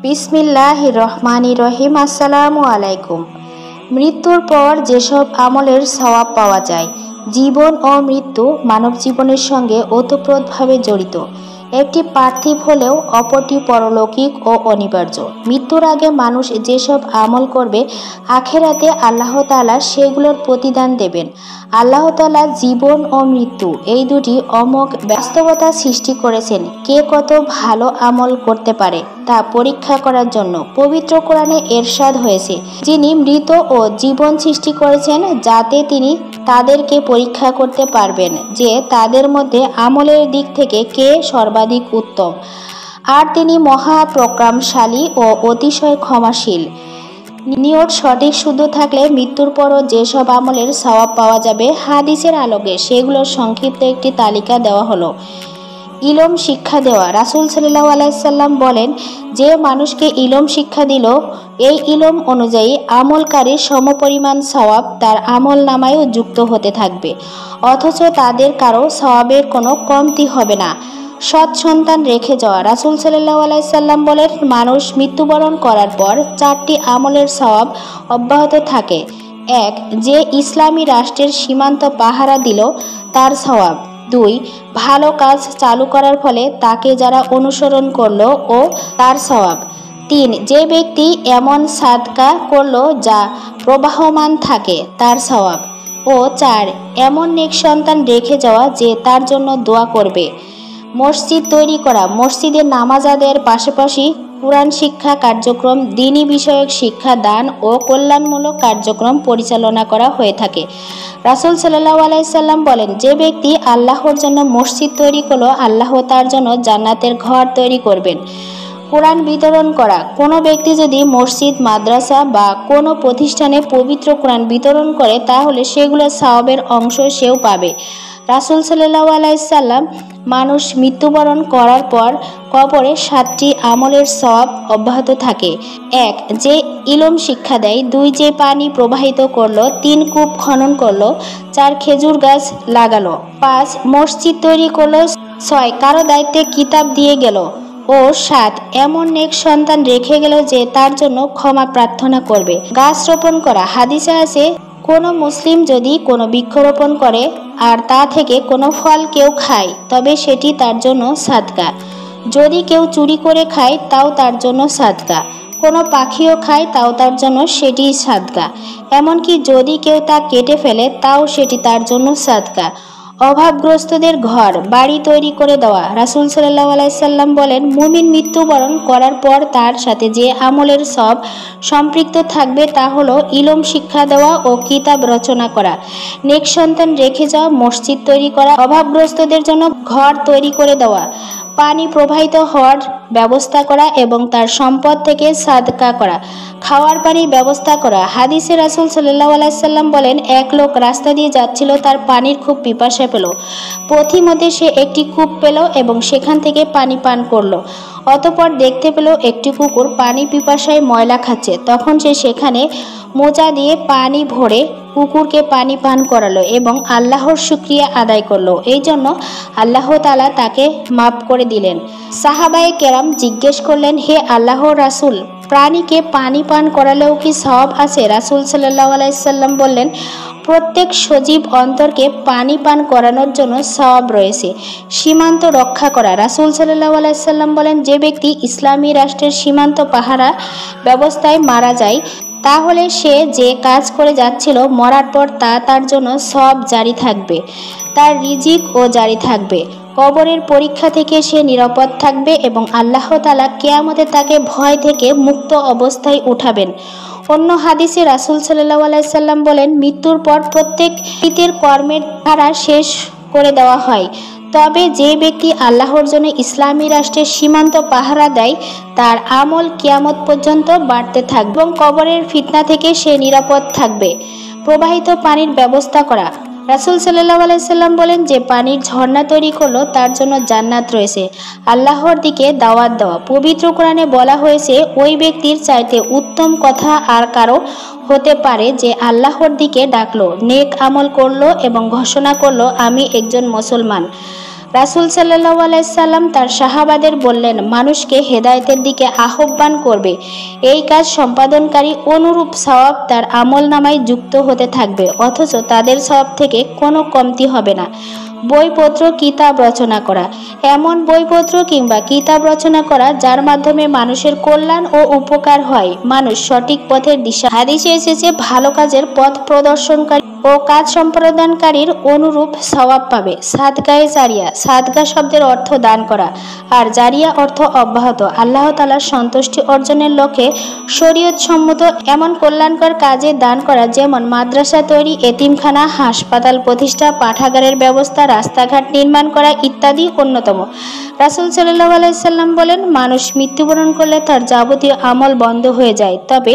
বিসমিল্লাহির রহমানির রহিম। আসসালামু আলাইকুম। মৃত্যুর পর যেসব আমলের সওয়াব পাওয়া যায়, জীবন ও মৃত্যু মানব জীবনের সঙ্গে ওতপ্রোতভাবে জড়িত। একটি পার্থিব হলেও অপরটি পরলৌকিক ও অনিবার্য। মৃত্যুর আগে মানুষ যেসব আমল করবে, আখেরাতে আল্লাহ তাআলা সেগুলোর প্রতিদান দেবেন। আল্লাহ তাআলা জীবন ও মৃত্যু এই দুটি অমোঘ বাস্তবতা সৃষ্টি করেছেন কে কত ভালো আমল করতে পারে তা পরীক্ষা করার জন্য। পবিত্র কোরআনে এরশাদ হয়েছে, যিনি মৃত ও জীবন সৃষ্টি করেছেন যাতে তিনি তাদেরকে পরীক্ষা করতে পারবেন যে তাদের মধ্যে আমলের দিক থেকে কে সর্বাধিক উত্তম, আর তিনি মহা প্রজ্ঞাশালী ও অতিশয় ক্ষমাশীল। নিয়ত সঠিক শুদ্ধ থাকলে মৃত্যুর পরও যেসব আমলের সওয়াব পাওয়া যাবে, হাদিসের আলোকে সেগুলোর সংক্ষিপ্ত একটি তালিকা দেওয়া হলো। ইলম শিক্ষা দেওয়া। রাসূল সাল্লাল্লাহু আলাইহি সাল্লাম বলেন, যে মানুষকে ইলম শিক্ষা দিল, এই ইলম অনুযায়ী আমলকারীর সমপরিমাণ সওয়াব তার আমল নামায়ও যুক্ত হতে থাকবে, অথচ তাদের কারো সওয়াবের কোনো কমতি হবে না। সৎ সন্তান রেখে যাওয়া। রাসূল সাল্লাল্লাহু আলাইহি সাল্লাম বলেন, মানুষ মৃত্যুবরণ করার পর 4টি আমলের সওয়াব অব্যাহত থাকে। 1. যে ইসলামী রাষ্ট্রের সীমান্ত পাহারা দিল, তার সওয়াব। 2. ভালো কাজ চালু করার ফলে তাকে যারা অনুসরণ করলো ও তার সওয়াব। 3. যে ব্যক্তি এমন সাদকা করলো যা প্রবাহমান থাকে, তার সওয়াব। ও 4. এমন নেক সন্তান রেখে যাওয়া যে তার জন্য দোয়া করবে। মসজিদ তৈরি করা। মসজিদে নামাজ আদায়ের পাশাপাশি কুরআন শিক্ষা কার্যক্রম, দ্বীনি বিষয়ক শিক্ষা দান ও কল্যাণমূলক কার্যক্রম পরিচালনা করা হয়ে থাকে। রাসূল সাল্লাল্লাহু আলাইহি সাল্লাম বলেন, যে ব্যক্তি আল্লাহর জন্য মসজিদ তৈরি করলো, আল্লাহ তার জন্য জান্নাতের ঘর তৈরি করবেন। কোরআন বিতরণ করা। কোনো ব্যক্তি যদি মসজিদ, মাদ্রাসা বা কোনো প্রতিষ্ঠানে পবিত্র কোরআন বিতরণ করে, তাহলে সেগুলোর সওয়াবের অংশ সেও পাবে। রাসূল সাল্লাল্লাহু আলাইহি সাল্লাম মানুষ মৃত্যুবরণ করার পর কবরে 7টি আমলের সওয়াব অব্যাহত থাকে। 1. যে ইলম শিক্ষা দেয়। 2. যে পানি প্রবাহিত করলো। 3. কূপ খনন করলো। 4. খেজুর গাছ লাগালো। 5. মসজিদ তৈরি করলো। 6. কারো দায়িত্বে কিতাব দিয়ে গেল। ও 7. এমন নেক সন্তান রেখে গেল যে তার জন্য ক্ষমা প্রার্থনা করবে। গাছ রোপণ করা। হাদিসে আছে, কোনো মুসলিম যদি কোনো বৃক্ষরোপণ করে আর তা থেকে কোনো ফল কেউ খায়, তবে সেটি তার জন্য সাদকা। যদি কেউ চুরি করে খায়, তাও তার জন্য সাদকা। কোনো পাখিও খায়, তাও তার জন্য সেটি সাদকা। এমনকি যদি কেউ তা কেটে ফেলে, তাও সেটি তার জন্য সাদকা। অভাবগ্রস্তদের ঘর বাড়ি তৈরি করে দেওয়া। রাসূল সাল্লাল্লাহু আলাইহি সাল্লাম বলেন, মুমিন মৃত্যুবরণ করার পর তার সাথে যে আমলের সব সম্পৃক্ত থাকবে তা হলো ইলম শিক্ষা দেওয়া ও কিতাব রচনা করা, নেক সন্তান রেখে যাওয়া, মসজিদ তৈরি করা, অভাবগ্রস্তদের জন্য ঘর তৈরি করে দেওয়া, পানি প্রবাহিত হওয়ার ব্যবস্থা করা এবং তার সম্পদ থেকে সাদকা করা, খাওয়ার পানির ব্যবস্থা করা। হাদিসে রাসূল সাল্লাল্লাহু আলাইহি সাল্লাম বলেন, এক লোক রাস্তা দিয়ে যাচ্ছিল, তার পানির খুব পিপাসা পেল। পথিমধ্যে সে একটি কূপ পেল এবং সেখান থেকে পানি পান করলো। অতঃপর দেখতে পেল একটি কুকুর পানি পিপাসায় ময়লা খাচ্ছে। তখন সে সেখানে মোজা দিয়ে পানি ভরে কুকুরকে পানি পান করালো এবং আল্লাহর শুকরিয়া আদায় করলো। এই জন্য আল্লাহ তাআলা তাকে মাফ করে দিলেন। সাহাবায়ে কেরাম জিজ্ঞেস করলেন, হে আল্লাহর রাসূল, প্রাণীকে পানি পান করালেও কি সওয়াব আছে? রাসূল সাল্লাল্লাহু আলাইহি সাল্লাম বললেন, প্রত্যেক সজীব অন্তরকে পানি পান করানোর জন্য সওয়াব রয়েছে। সীমান্ত রক্ষা করা। রাসূল সাল্লাল্লাহু আলাইহি সাল্লাম বলেন, যে ব্যক্তি ইসলামী রাষ্ট্রের সীমান্ত পাহারা ব্যবস্থায় মারা যায়, তাহলে সে যে কাজ করে যাচ্ছিল, মরার পর তা তার জন্য সওয়াব জারি থাকবে, তার রিজিক ও জারি থাকবে। কবরের পরীক্ষা থেকে সে নিরাপদ থাকবে এবং আল্লাহ তাআলা কিয়ামতে তাকে ভয় থেকে মুক্ত অবস্থায় উঠাবেন। অন্য হাদিসে রাসূল সাল্লাল্লাহু আলাইহি সাল্লাম বলেন, মৃত্যুর পর প্রত্যেক ব্যক্তির কর্মের ধারা শেষ করে দেওয়া হয়, তবে যে ব্যক্তি আল্লাহর জন্য ইসলামী রাষ্ট্রের সীমান্ত পাহারা দেয়, তার আমল কিয়ামত পর্যন্ত বাড়তে থাকবে এবং কবরের ফিতনা থেকে সে নিরাপদ থাকবে। প্রবাহিত পানির ব্যবস্থা করা। রাসূল সাল্লাল্লাহু আলাইহি সাল্লাম বলেন, যে পানির ঝর্ণা তৈরি করলো, তার জন্য জান্নাত রয়েছে। আল্লাহর দিকে দাওয়াত দেওয়া। পবিত্র কোরআনে বলা হয়েছে, ওই ব্যক্তির চাইতে উত্তম কথা আর কারো হতে পারে যে আল্লাহর দিকে ডাকলো, নেক আমল করলো এবং ঘোষণা করলো, আমি একজন মুসলমান। রাসূল সাল্লাল্লাহু আলাইহি সাল্লাম তার সাহাবাদের বললেন, মানুষকে হেদায়েতের দিকে আহ্বান করবে। এই কাজ সম্পাদনকারী অনুরূপ সওয়াব তার আমলনামায় যুক্ত হতে থাকবে, অথচ তাদের সওয়াব থেকে কোনো কমতি হবে না। বইপত্র কিতাব রচনা করা, এমন বইপত্র কিংবা কিতাব রচনা করা যার মাধ্যমে মানুষের কল্যাণ ও উপকার হয়, মানুষ সঠিক পথের দিশা। হাদিসে এসেছে, ভালো কাজের পথ প্রদর্শনকারী ও কাজ সম্পাদনকারীর অনুরূপ সওয়াব পাবে। সাদকায়ে জারিয়া, সাদকা শব্দের অর্থ দান করা, আর জারিয়া অর্থ অব্যাহত। আল্লাহ তাআলার সন্তুষ্টি অর্জনের লক্ষ্যে শরীয়ত সম্মত এমন কল্যাণকর কাজে দান করা, যেমন মাদ্রাসা তৈরি, এতিমখানা, হাসপাতাল প্রতিষ্ঠা, পাঠাগারের ব্যবস্থা, রাস্তাঘাট নির্মাণ করা ইত্যাদি অন্যতম। রাসূল সাল্লাল্লাহু আলাইহি সাল্লাম বলেন, মানুষ মৃত্যুবরণ করলে তার যাবতীয় আমল বন্ধ হয়ে যায়, তবে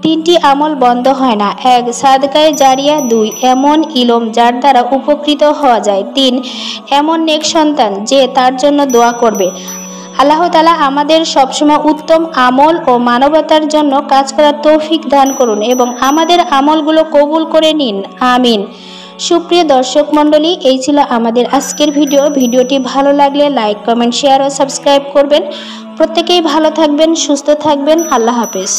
তিনটি আমল বন্ধ হয় না। ১. সাদকায়ে জারিয়া। ২. এমন ইলম যার দ্বারা উপকৃত হওয়া যায়। ৩. এমন নেক সন্তান যে তার জন্য দোয়া করবে। আল্লাহ তাআলা আমাদের সবসময় উত্তম আমল ও মানবতার জন্য কাজ করার তৌফিক দান করুন এবং আমাদের আমলগুলো কবুল করে নিন। আমিন। সুপ্রিয় দর্শক মণ্ডলী, এই ছিল আমাদের আজকের ভিডিওটি ভালো লাগলে লাইক, কমেন্ট, শেয়ার ও সাবস্ক্রাইব করবেন। প্রত্যেকেই ভালো থাকবেন, সুস্থ থাকবেন। আল্লাহ হাফেজ।